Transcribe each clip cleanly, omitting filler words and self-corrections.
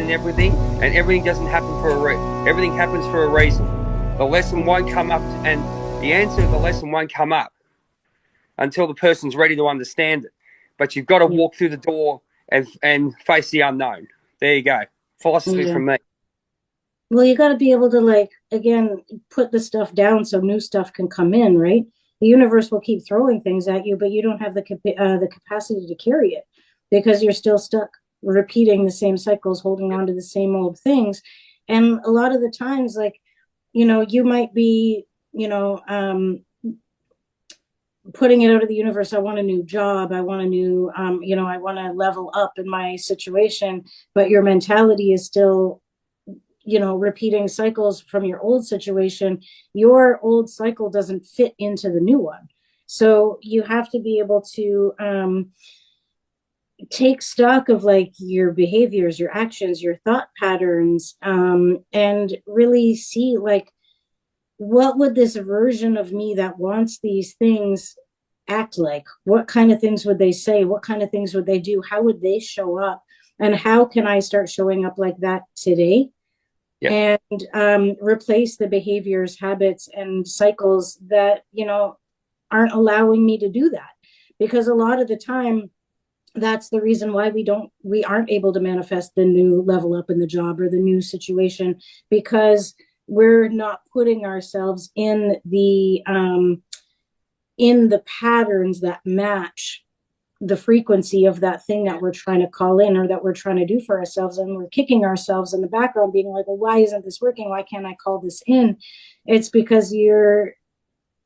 in everything, and everything doesn't happen for everything happens for a reason. The lesson won't come up, and the answer to the lesson won't come up until the person's ready to understand it. But you've got to walk through the door and face the unknown. There you go. Philosophy from me. Well, you got to be able to, like, again, put the stuff down so new stuff can come in, right? The universe will keep throwing things at you, but you don't have the capacity to carry it because you're still stuck repeating the same cycles, holding on to the same old things. And a lot of the times, like, you know, you might be, you know, putting it out of the universe. I want a new job. I want a new, you know, I want to level up in my situation, but your mentality is still, you know, repeating cycles from your old situation. Your old cycle doesn't fit into the new one. So you have to be able to take stock of, like, your behaviors, your actions, your thought patterns, and really see, like, what would this version of me that wants these things act like? What kind of things would they say? What kind of things would they do? How would they show up? And how can I start showing up like that today? And replace the behaviors, habits, and cycles that, you know, aren't allowing me to do that. Because a lot of the time, that's the reason why we aren't able to manifest the new level up in the job or the new situation, because we're not putting ourselves in the patterns that match the frequency of that thing that we're trying to call in or that we're trying to do for ourselves. And we're kicking ourselves in the background being like, well, why isn't this working? Why can't I call this in? It's because you're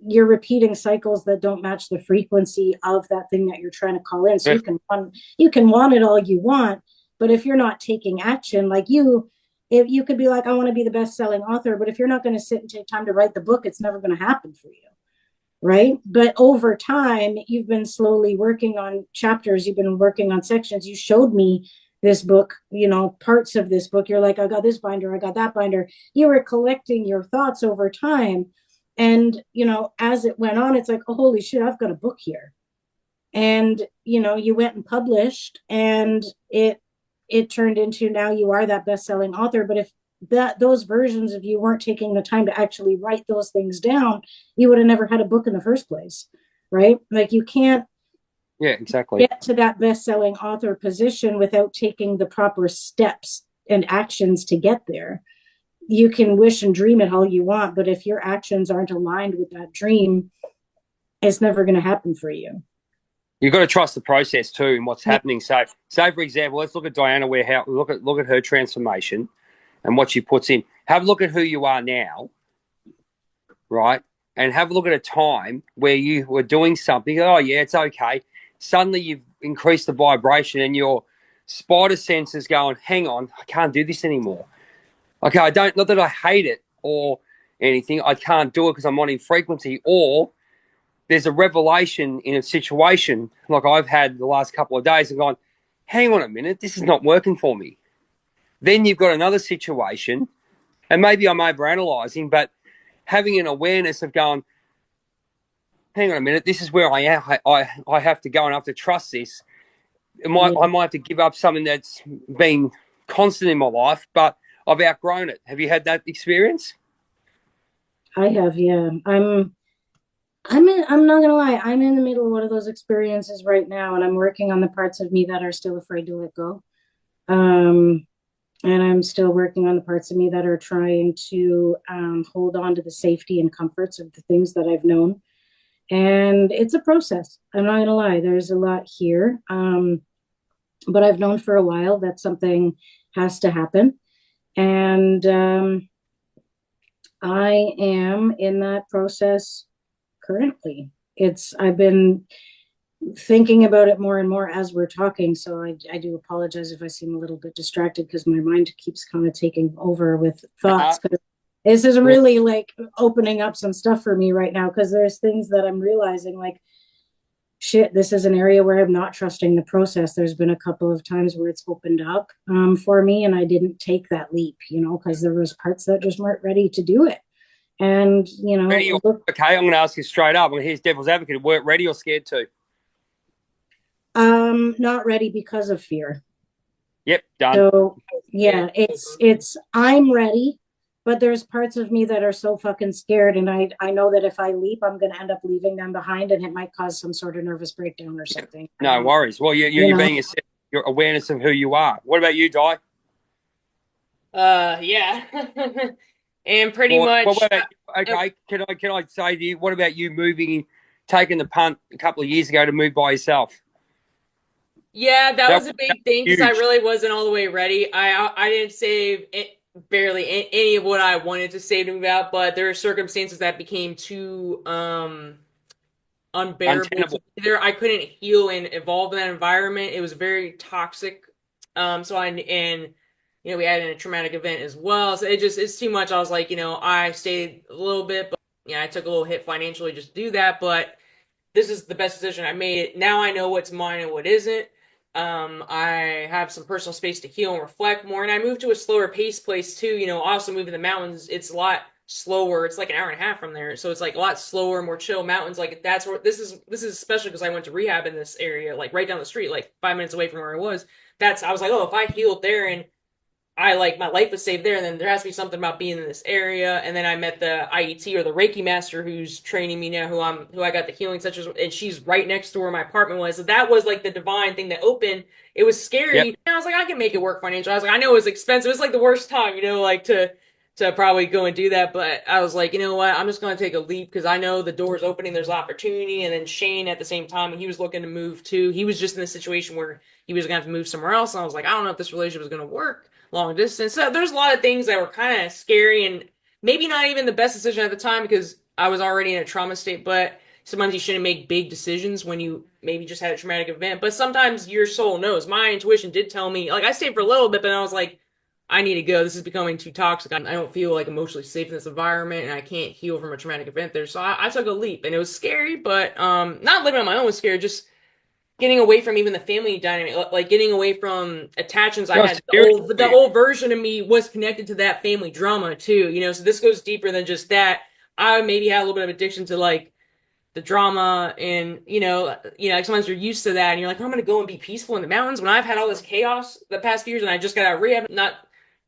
repeating cycles that don't match the frequency of that thing that you're trying to call in. So you can want it all you want, but if you're not taking action, like if you could be like, I want to be the best-selling author, but if you're not going to sit and take time to write the book, it's never going to happen for you. Right? But over time, you've been slowly working on chapters, you've been working on sections. You showed me this book, you know, parts of this book. You're like, I got this binder, I got that binder. You were collecting your thoughts over time. And, you know, as it went on, it's like, oh, holy shit, I've got a book here. And, you know, you went and published, and it turned into, now you are that best-selling author. But if those versions of you weren't taking the time to actually write those things down, you would have never had a book in the first place, right? Like, you can't get to that best-selling author position without taking the proper steps and actions to get there. You can wish and dream it all you want, but if your actions aren't aligned with that dream, it's never going to happen for you. You've got to trust the process too and what's happening. So for example, let's look at Diana look at her transformation and what she puts in. Have a look at who you are now, right? And have a look at a time where you were doing something. Oh, yeah, it's okay. Suddenly you've increased the vibration and your spider sense is going, hang on, I can't do this anymore. Okay, not that I hate it or anything. I can't do it because I'm not in frequency. Or there's a revelation in a situation like I've had the last couple of days and gone, hang on a minute, this is not working for me. Then you've got another situation, and maybe I'm overanalyzing, but having an awareness of going, hang on a minute, this is where I am. I have to go and I have to trust this. I might have to give up something that's been constant in my life, but I've outgrown it. Have you had that experience? I have, yeah. I'm not gonna lie, I'm in the middle of one of those experiences right now, and I'm working on the parts of me that are still afraid to let go. And I'm still working on the parts of me that are trying to hold on to the safety and comforts of the things that I've known. And it's a process. I'm not gonna lie, there's a lot here. But I've known for a while that something has to happen. And I am in that process currently. I've been thinking about it more and more as we're talking. So I do apologize if I seem a little bit distracted because my mind keeps kind of taking over with thoughts. This is really like opening up some stuff for me right now, because there's things that I'm realizing, like, shit, this is an area where I'm not trusting the process. There's been a couple of times where it's opened up for me, and I didn't take that leap, you know, because there was parts that just weren't ready to do it. And, you know, okay, I'm going to ask you straight up. Here's devil's advocate. Weren't ready or scared to? Not ready because of fear. Yep, done. So yeah, it's I'm ready, but there's parts of me that are so fucking scared, and I know that if I leap, I'm gonna end up leaving them behind, and it might cause some sort of nervous breakdown or something. No worries. Well, you're being your awareness of who you are. What about you, Di? Yeah. And pretty much. What about, okay, can I say to you, what about you taking the punt a couple of years ago to move by yourself? Yeah, that was a big thing because I huge. really wasn't all the way ready. I didn't save barely any of what I wanted to save to move out, but there are circumstances that became too unbearable to Untenable. be there. I couldn't heal and evolve in that environment. It was very toxic. We had a traumatic event as well. So it's too much. I was like, I stayed a little bit, but I took a little hit financially just to do that. But this is the best decision I made. Now I know what's mine and what isn't. I have some personal space to heal and reflect more, and I moved to a slower pace place too. I also moved in the mountains. It's a lot slower. It's like an hour and a half from there, so it's like a lot slower, more chill mountains. Like that's where this is. This is especially because I went to rehab in this area, like right down the street, like 5 minutes away from where I was. I was like, oh, if I healed there and I like my life was saved there, and then there has to be something about being in this area. And then I met the IET or the Reiki master who's training me now, who I got the healing sessions, and she's right next to where my apartment was. So that was like the divine thing that opened. It was scary. Yep. And I was like, I can make it work financially. I was like, I know it was expensive. It was like the worst time, like to probably go and do that. But I was like, you know what? I'm just going to take a leap because I know the door's opening. There's opportunity. And then Shane at the same time, when he was looking to move too, he was just in a situation where he was going to have to move somewhere else. And I was like, I don't know if this relationship is going to work long distance. So there's a lot of things that were kind of scary and maybe not even the best decision at the time because I was already in a trauma state. But sometimes you shouldn't make big decisions when you maybe just had a traumatic event. But sometimes your soul knows. My intuition did tell me, like I stayed for a little bit, but I was like, I need to go. This is becoming too toxic. I don't feel like emotionally safe in this environment, and I can't heal from a traumatic event there. So I took a leap, and it was scary, but not living on my own was scary. Just getting away from even the family dynamic, like getting away from attachments I had. The old version of me was connected to that family drama too, so this goes deeper than just that. I maybe had a little bit of addiction to like the drama and, like sometimes you're used to that and you're like, oh, I'm going to go and be peaceful in the mountains when I've had all this chaos the past few years and I just got out of rehab not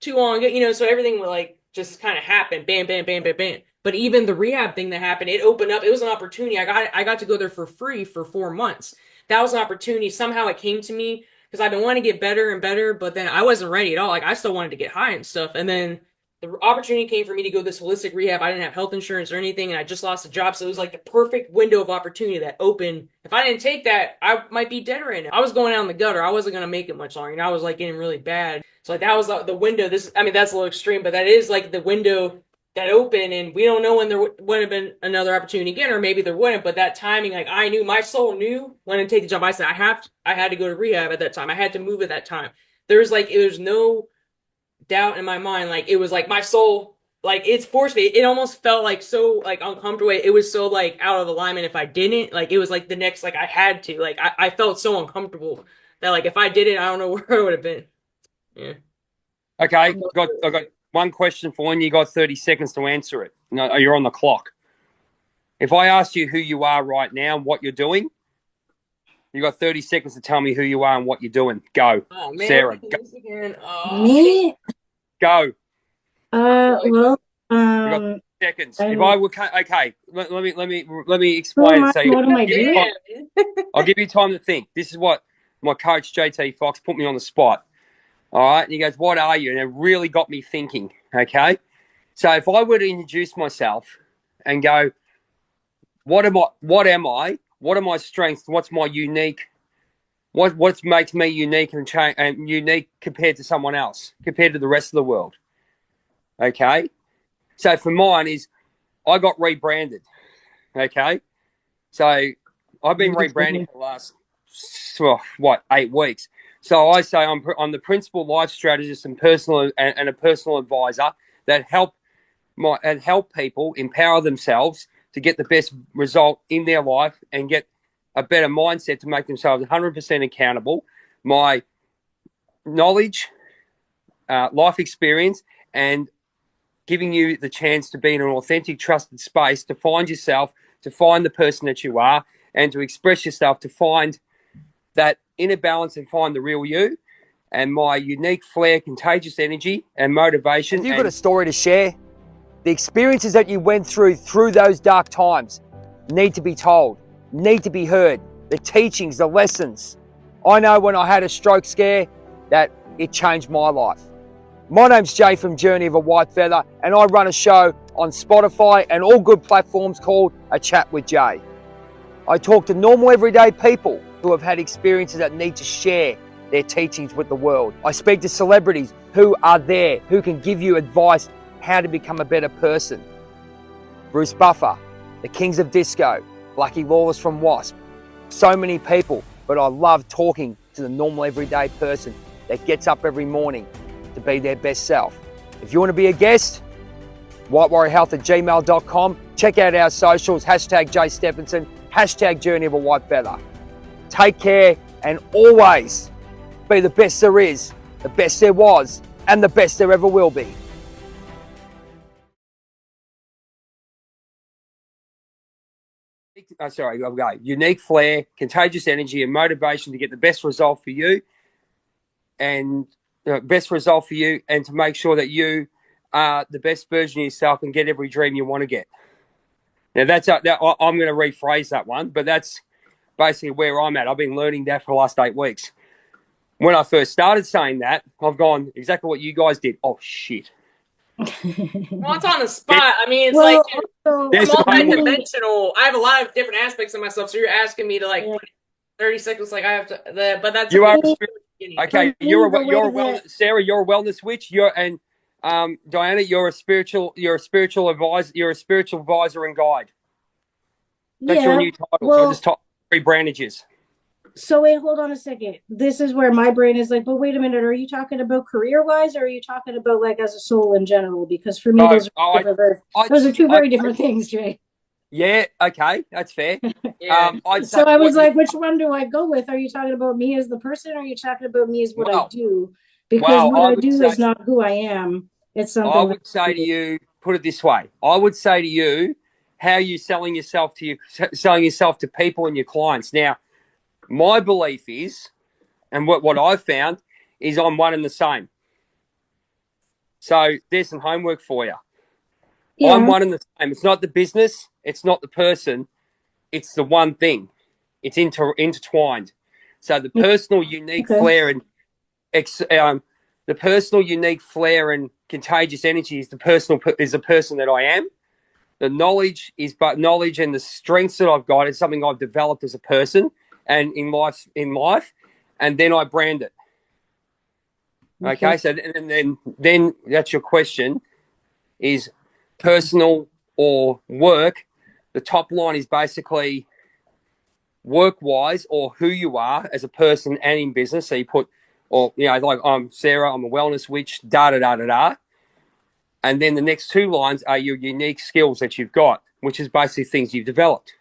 too long ago, so everything would like just kind of happen, bam, bam, bam, bam, bam. But even the rehab thing that happened, it opened up. It was an opportunity. I got to go there for free for 4 months. That was an opportunity. Somehow it came to me because I've been wanting to get better and better, but then I wasn't ready at all. Like I still wanted to get high and stuff. And then the opportunity came for me to go this holistic rehab. I didn't have health insurance or anything, and I just lost a job. So it was like the perfect window of opportunity that opened. If I didn't take that, I might be dead right now. I was going out in the gutter. I wasn't going to make it much longer. I was like getting really bad. So like that was the window. That's a little extreme, but that is like the window that opened, and we don't know when there would have been another opportunity again, or maybe there wouldn't. But that timing, like I knew, my soul knew when to take the job. I said I had to go to rehab at that time. I had to move at that time. There's no doubt in my mind. Like it was like my soul, like it's forced me. It almost felt like so like uncomfortable. It was so like out of alignment. If I didn't, like it was like the next, like I had to. Like I felt so uncomfortable that like if I did it, I don't know where I would have been. Yeah. Okay, I got one question for you. You got 30 seconds to answer it. No, you're on the clock. If I asked you who you are right now and what you're doing, you got 30 seconds to tell me who you are and what you're doing. Go, oh, man, Sarah. Go. Again. Oh. Me? Go. Well, you got seconds. If I were okay, let me explain it. So what am I doing? I'll give you time to think. This is what my coach JT Fox put me on the spot. All right, and he goes, "What are you?" And it really got me thinking. Okay, so if I were to introduce myself and go, "What am I? What am I? What are my strengths? What's my unique? What makes me unique and unique compared to someone else, compared to the rest of the world?" Okay, so for mine is I got rebranded. Okay, so I've been rebranding for the last 8 weeks. So I say I'm the principal life strategist and a personal advisor that help people empower themselves to get the best result in their life and get a better mindset to make themselves 100% accountable. My knowledge, life experience, and giving you the chance to be in an authentic, trusted space to find yourself, to find the person that you are, and to express yourself, to find that inner balance and find the real you. and my unique flair, contagious energy, and motivation. Have you got a story to share? The experiences that you went through those dark times need to be told, need to be heard. The teachings, the lessons. I know when I had a stroke scare that it changed my life. My name's Jay from Journey of a Whitefeather, and I run a show on Spotify and all good platforms called A Chat with Jay. I talk to normal everyday people who have had experiences that need to share their teachings with the world. I speak to celebrities who are there, who can give you advice how to become a better person. Bruce Buffer, the Kings of Disco, Blackie Lawless from Wasp, so many people, but I love talking to the normal everyday person that gets up every morning to be their best self. If you want to be a guest, whitewarriorhealth@gmail.com. Check out our socials, #JayStephenson, #Journey of a Whitefeather. Take care and always be the best there is, the best there was, and the best there ever will be. Unique flair, contagious energy, and motivation to get the best result for you, and to make sure that you are the best version of yourself and get every dream you want to get. Now I'm going to rephrase that one, but that's basically where I'm at. I've been learning that for the last 8 weeks. When I first started saying that, I've gone exactly what you guys did. Oh shit. Well, it's on the spot. I mean, it's Well, like also, I'm multi-dimensional. I have a lot of different aspects of myself. So you're asking me to like Yeah. 30 seconds, like I have to. But that's You are okay. You're a wellness, Sarah. You're a wellness witch. Diana, you're a spiritual advisor. You're a spiritual advisor and guide. That's your new title. Well, so I just taught 3 brandages. So wait, hold on a second. This is where my brain is like, but wait a minute, are you talking about career-wise, or are you talking about like as a soul in general? Because for me, those are two very different things, Jay. Yeah, okay, that's fair. Yeah. So I was like, which one do I go with? Are you talking about me as the person, or are you talking about me as what I do? Because what I do is not who I am. It's something I would say to you, put it this way. I would say to you, how are you selling yourself to people and your clients? Now, my belief is, and what I've found, is I'm one and the same. So there's some homework for you. Yeah. I'm one and the same. It's not the business. It's not the person. It's the one thing. It's intertwined. So the personal unique flair and contagious energy is the person that I am. The knowledge and the strengths that I've got is something I've developed as a person and in life, and then I brand it. Okay, so and then that's your question: is personal or work? The top line is basically work-wise or who you are as a person and in business. So you put, like I'm Sarah, I'm a wellness witch, da da da da da. And then the next 2 lines are your unique skills that you've got, which is basically things you've developed.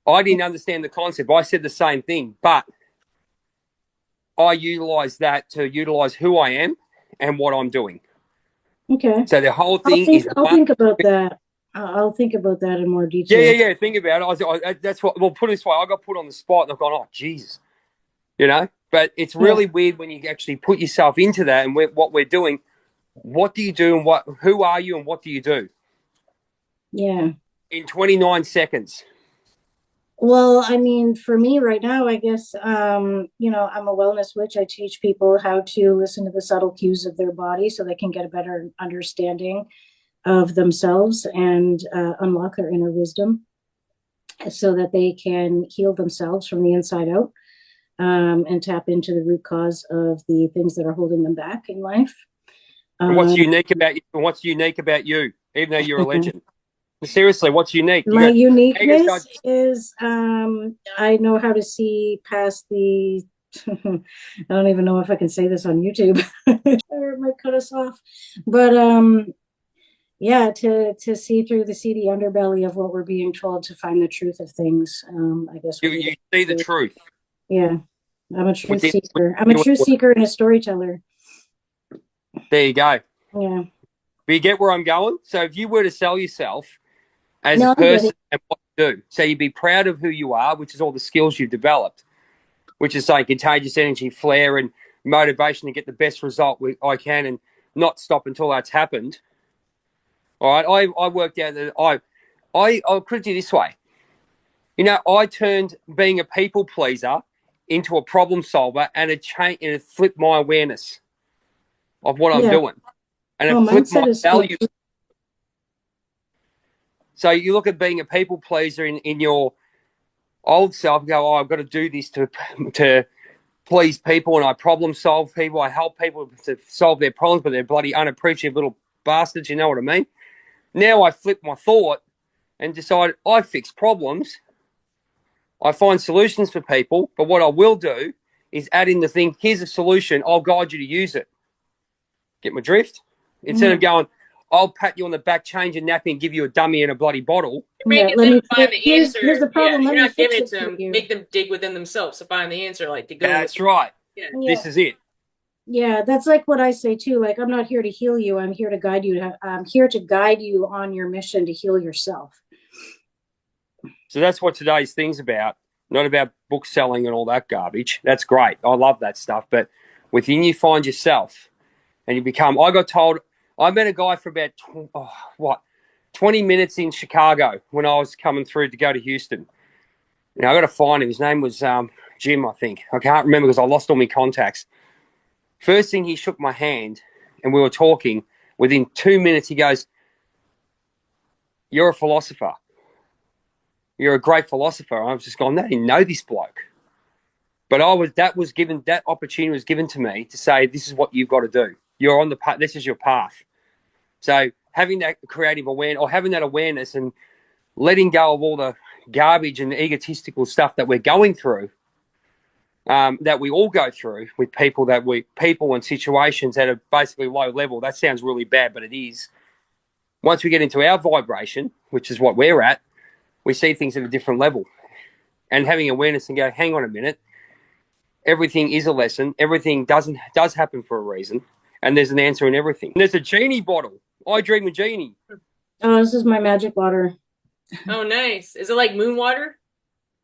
I didn't understand the concept. I said the same thing, but I utilize that to utilize who I am and what I'm doing. Okay. So the whole thing I'll think about that. I'll think about that in more detail. Yeah. Think about it. That's what. Well, put it this way: I got put on the spot, and I've gone, "Oh, Jesus," But it's really weird when you actually put yourself into that and what we're doing. What do you do, and who are you, and what do you do? Yeah. In 29 seconds. Well, I mean, for me right now, I guess, I'm a wellness witch. I teach people how to listen to the subtle cues of their body so they can get a better understanding of themselves and unlock their inner wisdom so that they can heal themselves from the inside out and tap into the root cause of the things that are holding them back in life. What's unique about you? What's unique about you, even though you're a legend? Seriously, what's unique? My uniqueness is I know how to see past the I don't even know if I can say this on YouTube. Or it might cut us off. But to see through the seedy underbelly of what we're being told to find the truth of things. I guess you see the truth. Yeah. I'm a truth seeker. I'm a truth seeker and a storyteller. There you go. Yeah. But you get where I'm going? So if you were to sell yourself as a person and what you do, so you'd be proud of who you are, which is all the skills you've developed, which is like contagious energy, flair, and motivation to get the best result I can and not stop until that's happened. All right, I worked out that I'll put it to you this way. You know, I turned being a people pleaser into a problem solver, and it flipped my awareness of what I'm doing, and it flipped my value. So you look at being a people pleaser in your old self and go, oh, I've got to do this to please people, and I problem solve people. I help people to solve their problems, but they're bloody unappreciative little bastards, you know what I mean? Now I flip my thought and decide I fix problems. I find solutions for people, but what I will do is add in the thing, here's a solution, I'll guide you to use it. Get my drift? Instead of going, I'll pat you on the back, change your nappy, and give you a dummy and a bloody bottle. You're making them find the answer. Here's the problem. You're not giving it to them. Make them dig within themselves to find the answer. Like to go. That's right. Yeah. This is it. Yeah, that's like what I say too. Like, I'm not here to heal you. I'm here to guide you. I'm here to guide you on your mission to heal yourself. So that's what today's thing's about. Not about book selling and all that garbage. That's great. I love that stuff. But within you find yourself and you become, I got told, I met a guy for about, 20 minutes in Chicago when I was coming through to go to Houston. Now, I got to find him. His name was Jim, I think. I can't remember because I lost all my contacts. First thing, he shook my hand and we were talking. Within 2 minutes, he goes, you're a philosopher. You're a great philosopher. I was just going, I didn't know this bloke. But that opportunity was given to me to say, this is what you've got to do. You're on the path. This is your path. So having that creative awareness, or having that awareness and letting go of all the garbage and the egotistical stuff that we're going through, that we all go through with people and situations that are basically low level. That sounds really bad, but it is. Once we get into our vibration, which is what we're at, we see things at a different level. And having awareness and go, hang on a minute, everything is a lesson. Everything does happen for a reason. And there's an answer in everything. And there's a genie bottle. I dream a genie. Oh, this is my magic water. Oh, nice. Is it like moon water?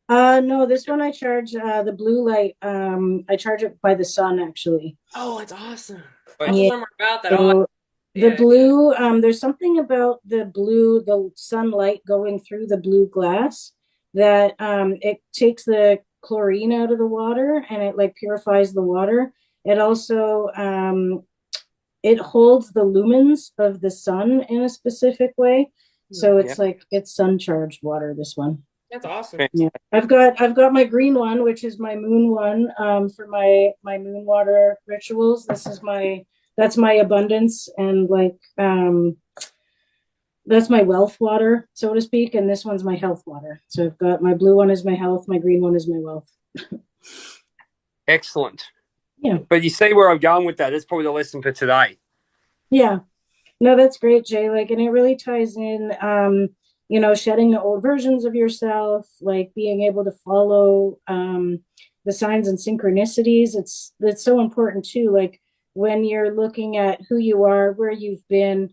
No, this one I charge the blue light. I charge it by the sun, actually. Oh, it's awesome. Yeah. I'll learn more about that. So the blue, there's something about the sunlight going through the blue glass that it takes the chlorine out of the water and it like purifies the water. It also it holds the lumens of the sun in a specific way. So it's like it's sun charged water, this one. That's awesome. Yeah. I've got my green one, which is my moon one, for my moon water rituals. That's my abundance and like that's my wealth water, so to speak, and this one's my health water. So I've got my blue one is my health, my green one is my wealth. Excellent. Yeah. But you see where I'm going with that. That's probably the lesson for today. Yeah. No, that's great, Jay. Like, and it really ties in, shedding the old versions of yourself, like being able to follow the signs and synchronicities. It's so important too. Like when you're looking at who you are, where you've been,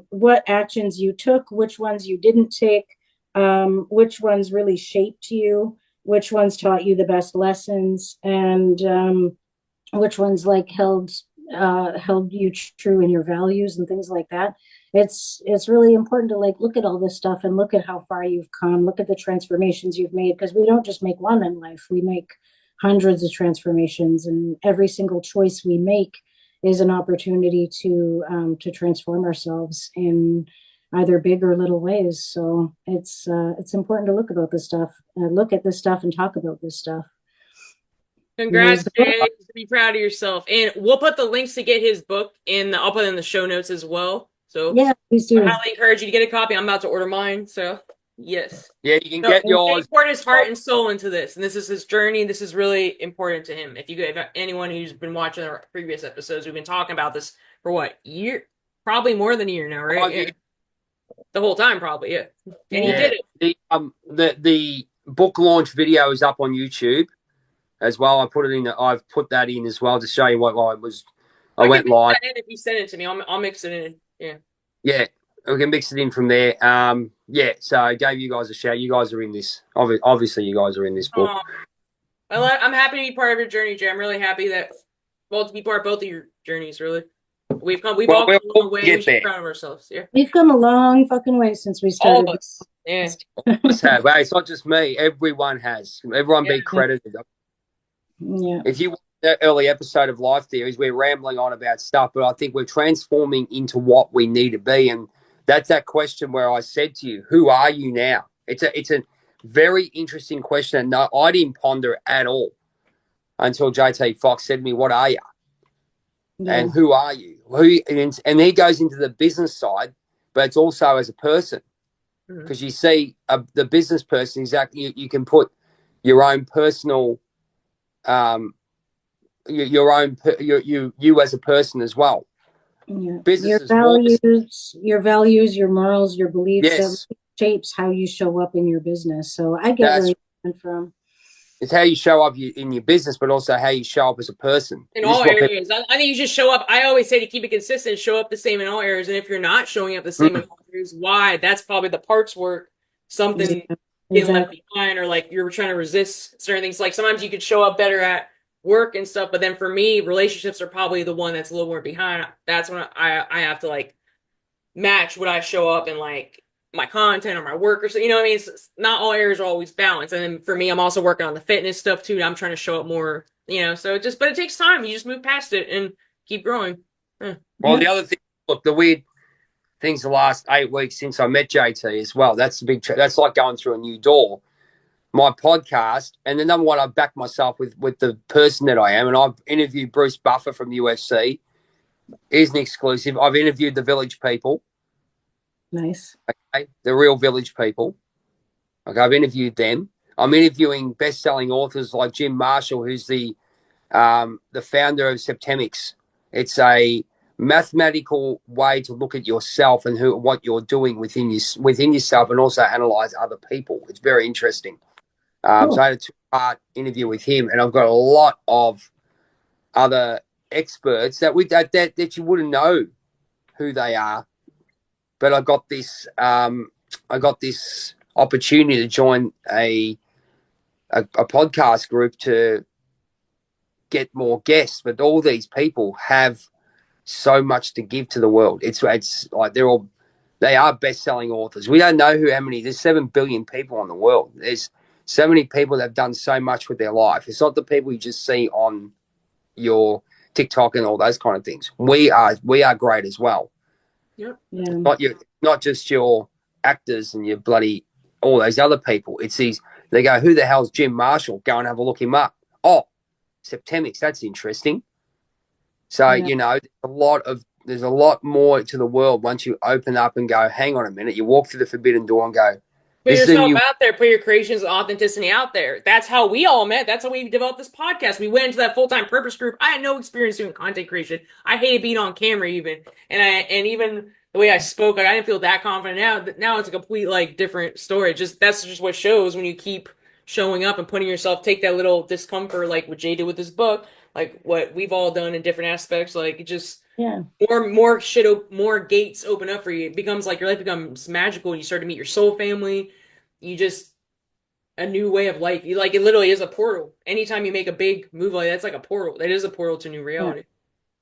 what actions you took, which ones you didn't take, which ones really shaped you, which ones taught you the best lessons, and which ones like held you true in your values and things like that. It's really important to like look at all this stuff and look at how far you've come, look at the transformations you've made, because we don't just make one in life, we make hundreds of transformations, and every single choice we make is an opportunity to transform ourselves in either big or little ways. So it's important to look at this stuff and talk about this stuff. Congrats, Jay. Be proud of yourself. And we'll put the links to get his book I'll put it in the show notes as well. So yeah, please do. I highly encourage you to get a copy. I'm about to order mine. So yes. Yeah, you can get yours. He poured his heart and soul into this. And this is his journey. This is really important to him. If anyone who's been watching our previous episodes, we've been talking about this for what, year? Probably more than a year now, right? Yeah. The whole time, probably, yeah. And he did it. The book launch video is up on YouTube as well. I've put that in as well to show you what I was. I went live. If you send it to me, I'll mix it in. Yeah. Yeah, we can mix it in from there. So I gave you guys a shout. You guys are in this. Obviously, you guys are in this book. Well, I'm happy to be part of your journey, Jay. I'm really happy that well, to be part of both of your journeys, really. We've all Well, come a we'll long way. get We should be there. proud of ourselves. Yeah. We've come a long fucking way since we All started of us. Yeah. Must have. Hey, it's not just me. Everyone has. Everyone be Yeah. credited. Yeah. If you watch the early episode of Life Theories, we're rambling on about stuff, but I think we're transforming into what we need to be. And that's that question where I said to you, who are you now? It's a very interesting question. And no, I didn't ponder at all until JT Fox said to me, what are you? Yeah. And who are you? And he goes into the business side, but it's also as a person. Because you see the business person, exactly, you can put your own personal you as a person as well. Yeah. Business Your values, your morals, your beliefs, that yes, shapes how you show up in your business. So I get where that's you're coming from. it's how you show up in your business, but also how you show up as a person. In This is all what people, areas. I think you just show up. I always say to keep it consistent, show up the same in all areas. And if you're not showing up the same in all areas, why? That's probably the parts where something Yeah, getting left exactly. behind, or like you're trying to resist certain things. Like sometimes you could show up better at work and stuff, but then for me, relationships are probably the one that's a little more behind. That's when I have to like match what I show up in, like my content or my work or so. You know what I mean? It's not all areas are always balanced. And then for me, I'm also working on the fitness stuff too. I'm trying to show up more, so but it takes time. You just move past it and keep growing. Yeah. well, the other thing, look, the weird things the last 8 weeks since I met JT as well. That's the big. That's like going through a new door. My podcast, and the number one, I've backed myself with the person that I am, and I've interviewed Bruce Buffer from the UFC. Here's an exclusive. I've interviewed the Village People. Nice. Okay, the real Village People. Okay, I've interviewed them. I'm interviewing best-selling authors like Jim Marshall, who's the founder of Septemics. It's a mathematical way to look at yourself and what you're doing within yourself, and also analyze other people. It's very interesting. Cool. So I had a 2-part interview with him, and I've got a lot of other experts that you wouldn't know who they are. But I got this opportunity to join a podcast group to get more guests. But all these people have so much to give to the world. It's like they are best-selling authors. We don't know how many. There's 7 billion people in the world. There's so many people that have done so much with their life. It's not the people you just see on your TikTok and all those kind of things. We are great as well. Yep. Yeah. Not just your actors and your bloody all those other people. It's these. They go, who the hell's Jim Marshall? Go and have a look him up. Oh, Septemics. That's interesting. So there's a lot more to the world once you open up and go, hang on a minute. You walk through the forbidden door and go, Put yourself out there, put your creations and authenticity out there. That's how we all met. That's how we developed this podcast. We went into that full-time purpose group. I had no experience doing content creation. I hated being on camera even. And even the way I spoke, like, I didn't feel that confident. Now it's a complete like different story. That's just what shows when you keep showing up and putting yourself, take that little discomfort, like what Jay did with his book, like what we've all done in different aspects. Like it just more gates open up for you. It becomes like your life becomes magical and you start to meet your soul family. You just a new way of life. You like it literally is a portal. Anytime you make a big move like that's like a portal. That is a portal to new reality.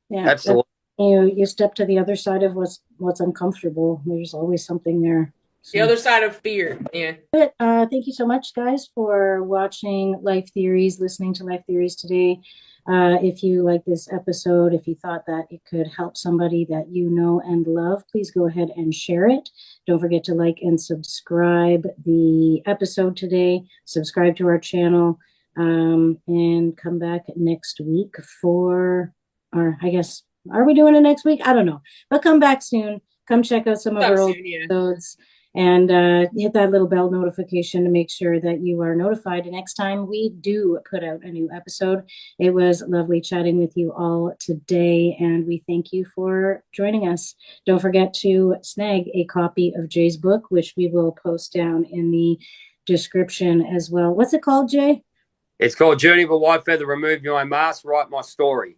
Yeah. Absolutely. You step to the other side of what's uncomfortable. There's always something there. The other side of fear. Yeah. But thank you so much, guys, for watching Life Theories, listening to Life Theories today. If you like this episode, if you thought that it could help somebody that you know and love, please go ahead and share it. Don't forget to like and subscribe the episode today. Subscribe to our channel, and come back next week or I guess, are we doing it next week? I don't know. But come back soon. Come check out some of our old episodes. And hit that little bell notification to make sure that you are notified next time we do put out a new episode. It was lovely chatting with you all today, and we thank you for joining us. Don't forget to snag a copy of Jay's book, which we will post down in the description as well. What's it called, Jay? It's called Journey of a Whitefeather, Remove My Mask, Write My Story.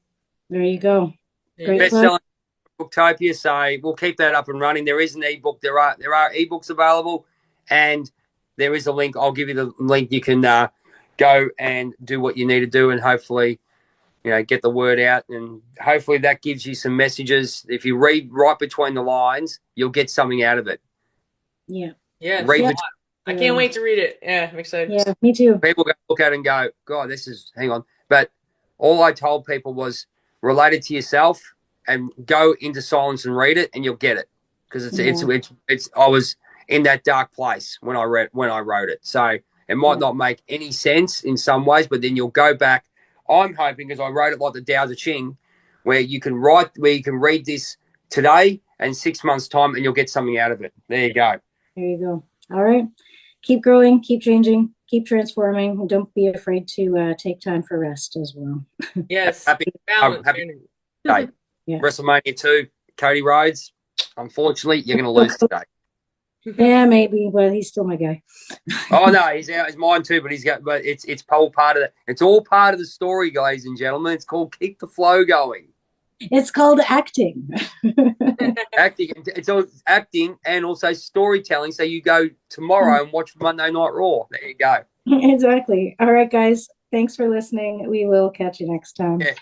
There you go. Great. Best-selling Booktopia, so we'll keep that up and running. There is an ebook. There are ebooks available, and there is a link. I'll give you the link. You can go and do what you need to do, and hopefully, get the word out, and hopefully that gives you some messages. If you read right between the lines, you'll get something out of it. Yeah. Yeah. Read Yeah. between, I can't wait to read it. Yeah, I'm excited. Yeah, me too. people go look at it and go, God, hang on. But all I told people was relate it to yourself and go into silence and read it, and you'll get it. Because I was in that dark place when I wrote it. So it might not make any sense in some ways, but then you'll go back. I'm hoping, because I wrote it like the Tao Te Ching, where you can read this today and 6 months' time, and you'll get something out of it. There you go. There you go. All right. Keep growing, keep changing, keep transforming. And don't be afraid to take time for rest as well. Yes. Happy day. Yeah. WrestleMania 2, Cody Rhodes. Unfortunately, you're going to lose today. Yeah, maybe, but he's still my guy. Oh no, he's out. He's mine too. But it's all part of it. It's all part of the story, ladies and gentlemen. It's called Keep the Flow Going. It's called acting. Acting. It's all acting and also storytelling. So you go tomorrow and watch Monday Night Raw. There you go. Exactly. All right, guys. Thanks for listening. We will catch you next time. Yeah.